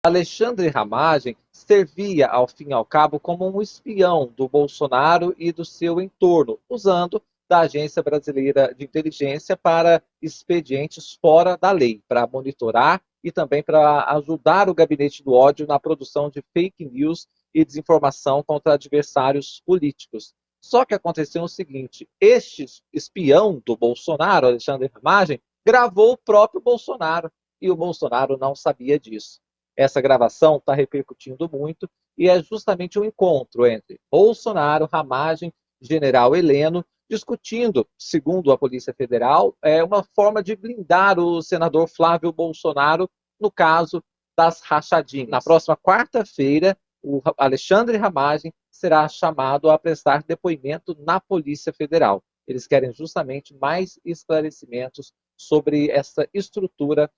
Alexandre Ramagem servia, ao fim e ao cabo, como um espião do Bolsonaro e do seu entorno, usando da Agência Brasileira de Inteligência para expedientes fora da lei, para monitorar e também para ajudar o gabinete do ódio na produção de fake news e desinformação contra adversários políticos. Só que aconteceu o seguinte: este espião do Bolsonaro, Alexandre Ramagem, gravou o próprio Bolsonaro e o Bolsonaro não sabia disso. Essa gravação está repercutindo muito e é justamente um encontro entre Bolsonaro, Ramagem, General Heleno, discutindo, segundo a Polícia Federal, uma forma de blindar o senador Flávio Bolsonaro no caso das rachadinhas. Na próxima quarta-feira, o Alexandre Ramagem será chamado a prestar depoimento na Polícia Federal. Eles querem justamente mais esclarecimentos sobre essa estrutura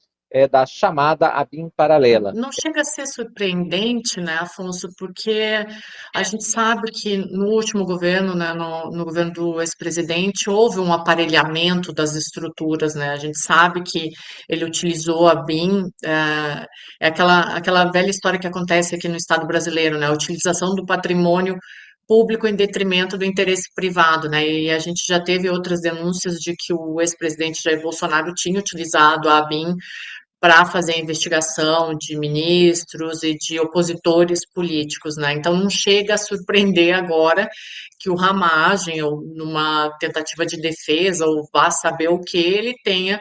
da chamada ABIN paralela. Não chega a ser surpreendente, né, Afonso, porque a gente sabe que no último governo, né, no governo do ex-presidente, houve um aparelhamento das estruturas, né, a gente sabe que ele utilizou a BIM, é aquela velha história que acontece aqui no Estado brasileiro, né, a utilização do patrimônio público em detrimento do interesse privado, né, e a gente já teve outras denúncias de que o ex-presidente Jair Bolsonaro tinha utilizado a BIM para fazer a investigação de ministros e de opositores políticos, né? Então não chega a surpreender agora que o Ramagem, ou numa tentativa de defesa, ou vá saber o que, ele tenha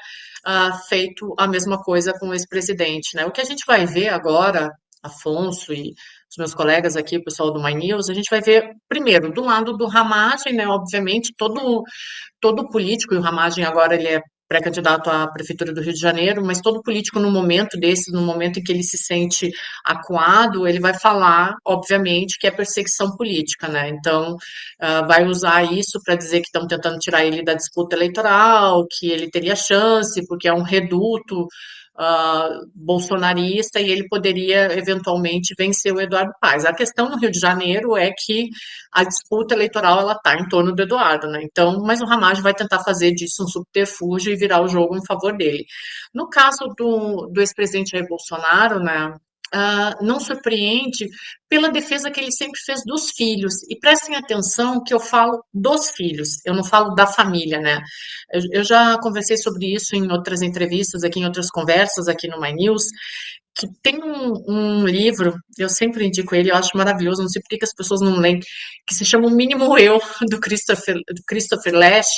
feito a mesma coisa com o ex-presidente, né? O que a gente vai ver agora, Afonso e os meus colegas aqui, o pessoal do My News, a gente vai ver, primeiro, do lado do Ramagem, né? Obviamente, todo político, e o Ramagem agora ele é pré-candidato à Prefeitura do Rio de Janeiro, mas todo político no momento desse, no momento em que ele se sente acuado, ele vai falar, obviamente, que é perseguição política, né? Então, vai usar isso para dizer que estão tentando tirar ele da disputa eleitoral, que ele teria chance, porque é um reduto bolsonarista e ele poderia eventualmente vencer o Eduardo Paes. A questão no Rio de Janeiro é que a disputa eleitoral ela está em torno do Eduardo, né? Então, mas o Ramagem vai tentar fazer disso um subterfúgio e virar o jogo em favor dele. No caso do ex-presidente Jair Bolsonaro, né? Não surpreende pela defesa que ele sempre fez dos filhos. E prestem atenção que eu falo dos filhos, eu não falo da família, né? Eu já conversei sobre isso em outras entrevistas, aqui em outras conversas, aqui no My News, que tem um livro, eu sempre indico ele, eu acho maravilhoso, não sei por que as pessoas não leem, que se chama O Mínimo Eu, do Christopher Lasch,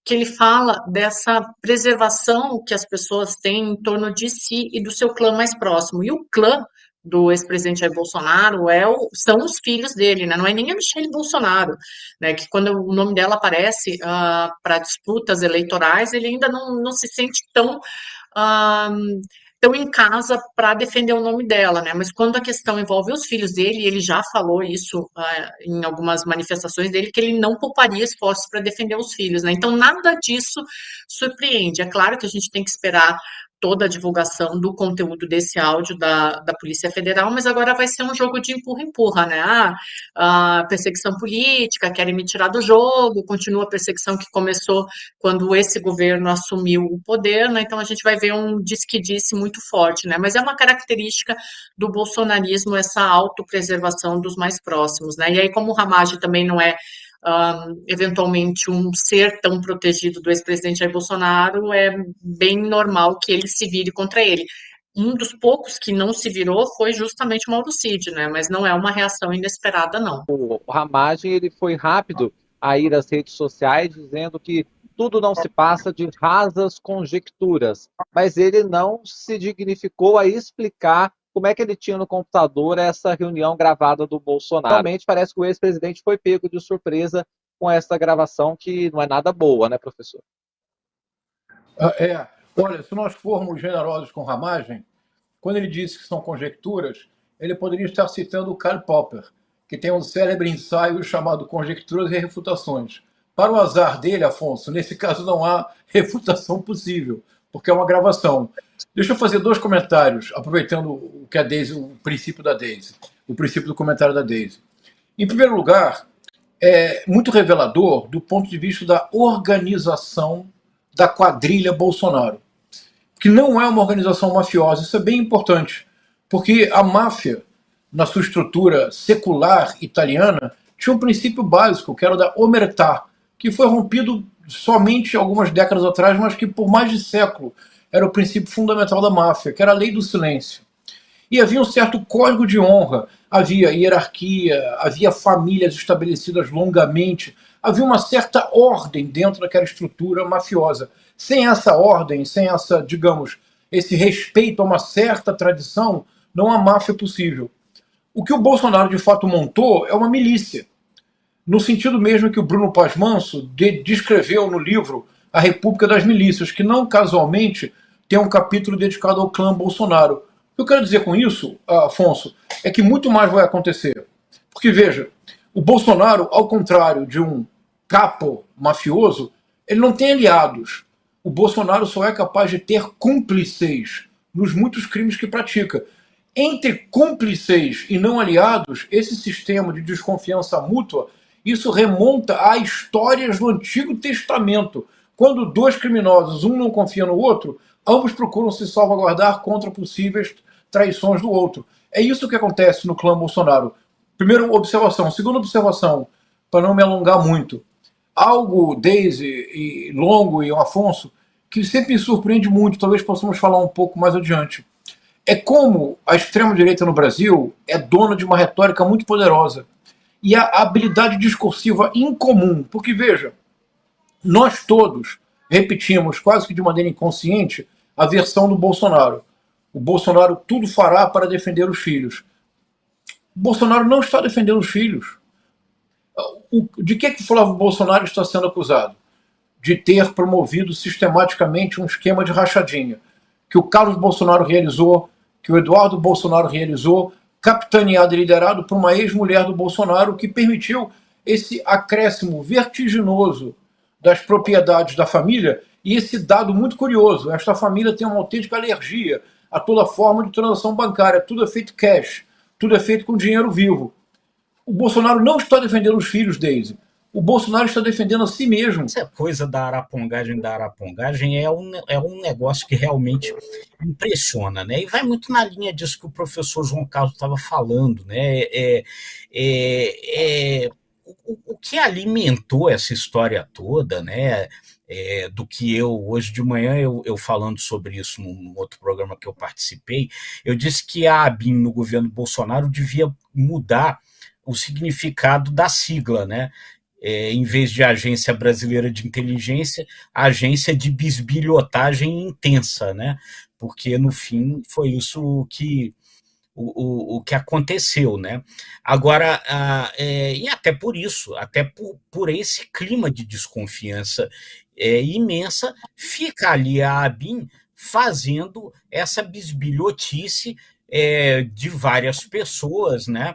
que ele fala dessa preservação que as pessoas têm em torno de si e do seu clã mais próximo. E o clã do ex-presidente Jair Bolsonaro são os filhos dele, né? Não é nem a Michelle Bolsonaro, né? Que quando o nome dela aparece para disputas eleitorais, ele ainda não se sente tão em casa para defender o nome dela, né? Mas quando a questão envolve os filhos dele, ele já falou isso em algumas manifestações dele, que ele não pouparia esforços para defender os filhos, né? Então nada disso surpreende. É claro que a gente tem que esperar toda a divulgação do conteúdo desse áudio da Polícia Federal, mas agora vai ser um jogo de empurra-empurra, né? Perseguição política, querem me tirar do jogo, continua a perseguição que começou quando esse governo assumiu o poder, né? Então a gente vai ver um diz-que-disse muito forte, né? Mas é uma característica do bolsonarismo essa autopreservação dos mais próximos, né? E aí, como o Ramagem também não é eventualmente um ser tão protegido do ex-presidente Jair Bolsonaro, é bem normal que ele se vire contra ele. Um dos poucos que não se virou foi justamente o Mauro Cid, né? Mas não é uma reação inesperada, não. O Ramagem ele foi rápido a ir às redes sociais dizendo que tudo não se passa de rasas conjecturas, mas ele não se dignificou a explicar como é que ele tinha no computador essa reunião gravada do Bolsonaro. Realmente parece que o ex-presidente foi pego de surpresa com essa gravação que não é nada boa, né, professor? Olha, se nós formos generosos com Ramagem, quando ele disse que são conjecturas, ele poderia estar citando o Karl Popper, que tem um célebre ensaio chamado Conjecturas e Refutações. Para o azar dele, Afonso, nesse caso não há refutação possível, porque é uma gravação. Deixa eu fazer dois comentários, aproveitando o que a Daisy, o princípio da Daisy, o princípio do comentário da Daisy. Em primeiro lugar, é muito revelador do ponto de vista da organização da quadrilha Bolsonaro, que não é uma organização mafiosa, isso é bem importante, Porque a máfia, na sua estrutura secular italiana, tinha um princípio básico, que era o da omertà, que foi rompido somente algumas décadas atrás, mas que por mais de século era o princípio fundamental da máfia, que era a lei do silêncio. E havia um certo código de honra, havia hierarquia, havia famílias estabelecidas longamente, havia uma certa ordem dentro daquela estrutura mafiosa. Sem essa ordem, sem essa, digamos, esse respeito a uma certa tradição, não há máfia possível. O que o Bolsonaro de fato montou é uma milícia, no sentido mesmo que o Bruno Paz Manso descreveu no livro A República das Milícias, que não casualmente tem um capítulo dedicado ao clã Bolsonaro. O que eu quero dizer com isso, Afonso, é que muito mais vai acontecer. Porque, veja, o Bolsonaro, ao contrário de um capo mafioso, ele não tem aliados. O Bolsonaro só é capaz de ter cúmplices nos muitos crimes que pratica. Entre cúmplices e não aliados, esse sistema de desconfiança mútua, isso remonta a histórias do Antigo Testamento. Quando dois criminosos, um não confia no outro, ambos procuram se salvaguardar contra possíveis traições do outro. É isso que acontece no clã Bolsonaro. Primeira observação. Segunda observação, para não me alongar muito. Algo, Daisy, e Longo e o Afonso, que sempre me surpreende muito, talvez possamos falar um pouco mais adiante. É como a extrema-direita no Brasil é dona de uma retórica muito poderosa e a habilidade discursiva incomum. Porque, veja, nós todos repetimos, quase que de maneira inconsciente, a versão do Bolsonaro. O Bolsonaro tudo fará para defender os filhos. O Bolsonaro não está defendendo os filhos. De que o Flávio Bolsonaro está sendo acusado? De ter promovido sistematicamente um esquema de rachadinha, que o Carlos Bolsonaro realizou, que o Eduardo Bolsonaro realizou, capitaneado e liderado por uma ex-mulher do Bolsonaro, que permitiu esse acréscimo vertiginoso das propriedades da família. E esse dado muito curioso, esta família tem uma autêntica alergia a toda forma de transação bancária, tudo é feito cash, tudo é feito com dinheiro vivo. O Bolsonaro não está defendendo os filhos, Daisy. O Bolsonaro está defendendo a si mesmo. Essa coisa da arapongagem é um negócio que realmente impressiona, né? E vai muito na linha disso que o professor João Carlos estava falando, né? O que alimentou essa história toda, né? Do que hoje de manhã, eu falando sobre isso num outro programa que eu participei, eu disse que a ABIN no governo Bolsonaro devia mudar o significado da sigla, né? Em vez de Agência Brasileira de Inteligência, Agência de Bisbilhotagem Intensa, né? Porque, no fim, foi isso que o que aconteceu, né? Agora, e até por isso, até por esse clima de desconfiança imensa, fica ali a ABIN fazendo essa bisbilhotice de várias pessoas, né?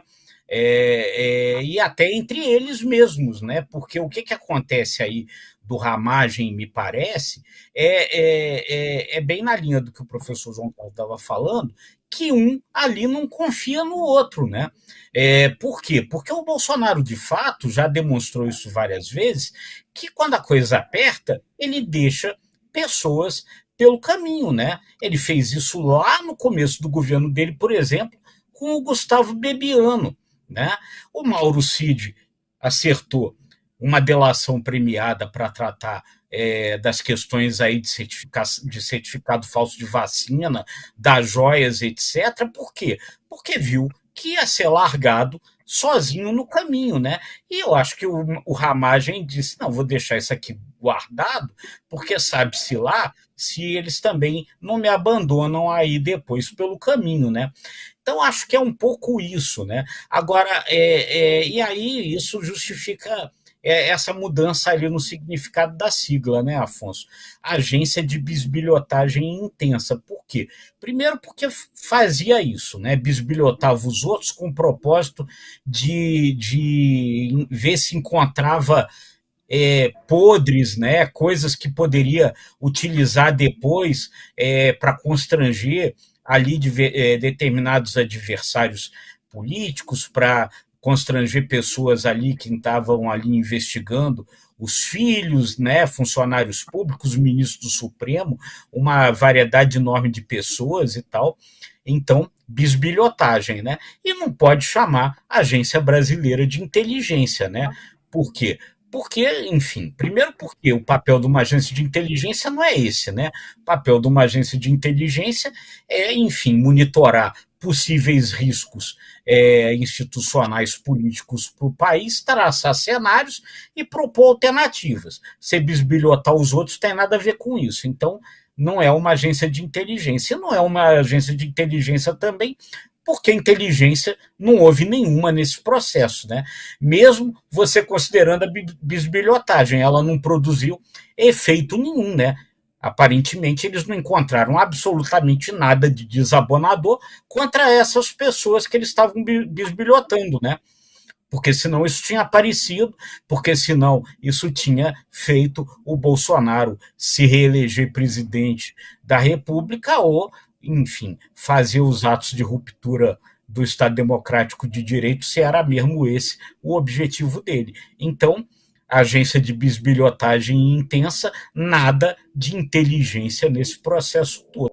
E até entre eles mesmos, né? Porque o que acontece aí do Ramagem, me parece, é bem na linha do que o professor João Paulo estava falando, que um ali não confia no outro, né? Por quê? Porque o Bolsonaro, de fato, já demonstrou isso várias vezes, que quando a coisa aperta, ele deixa pessoas pelo caminho, né? Ele fez isso lá no começo do governo dele, por exemplo, com o Gustavo Bebiano, né? O Mauro Cid acertou uma delação premiada para tratar das questões aí de certificado falso de vacina, das joias, etc. Por quê? Porque viu que ia ser largado sozinho no caminho, né? E eu acho que o Ramagem disse, não, vou deixar isso aqui guardado, porque sabe-se lá se eles também não me abandonam aí depois pelo caminho, né? Então, acho que é um pouco isso, né? Agora, e aí isso justifica essa mudança ali no significado da sigla, né, Afonso? Agência de Bisbilhotagem Intensa. Por quê? Primeiro porque fazia isso, né? Bisbilhotava os outros com o propósito de ver se encontrava podres, né? Coisas que poderia utilizar depois para constranger ali determinados adversários políticos, para constranger pessoas ali que estavam ali investigando os filhos, né, funcionários públicos, ministros do Supremo, uma variedade enorme de pessoas e tal. Então, bisbilhotagem, né? E não pode chamar Agência Brasileira de Inteligência, né? Por quê? Porque, enfim, primeiro porque o papel de uma agência de inteligência não é esse, né? O papel de uma agência de inteligência é, enfim, monitorar possíveis riscos institucionais políticos para o país, traçar cenários e propor alternativas. Se bisbilhotar os outros tem nada a ver com isso. Então, não é uma agência de inteligência. Não é uma agência de inteligência também, porque inteligência não houve nenhuma nesse processo, né? Mesmo você considerando a bisbilhotagem, ela não produziu efeito nenhum, né? Aparentemente, eles não encontraram absolutamente nada de desabonador contra essas pessoas que eles estavam bisbilhotando, né? Porque senão isso tinha aparecido, porque senão isso tinha feito o Bolsonaro se reeleger presidente da República ou, enfim, fazer os atos de ruptura do Estado Democrático de Direito, se era mesmo esse o objetivo dele. Então, agência de bisbilhotagem intensa, nada de inteligência nesse processo todo.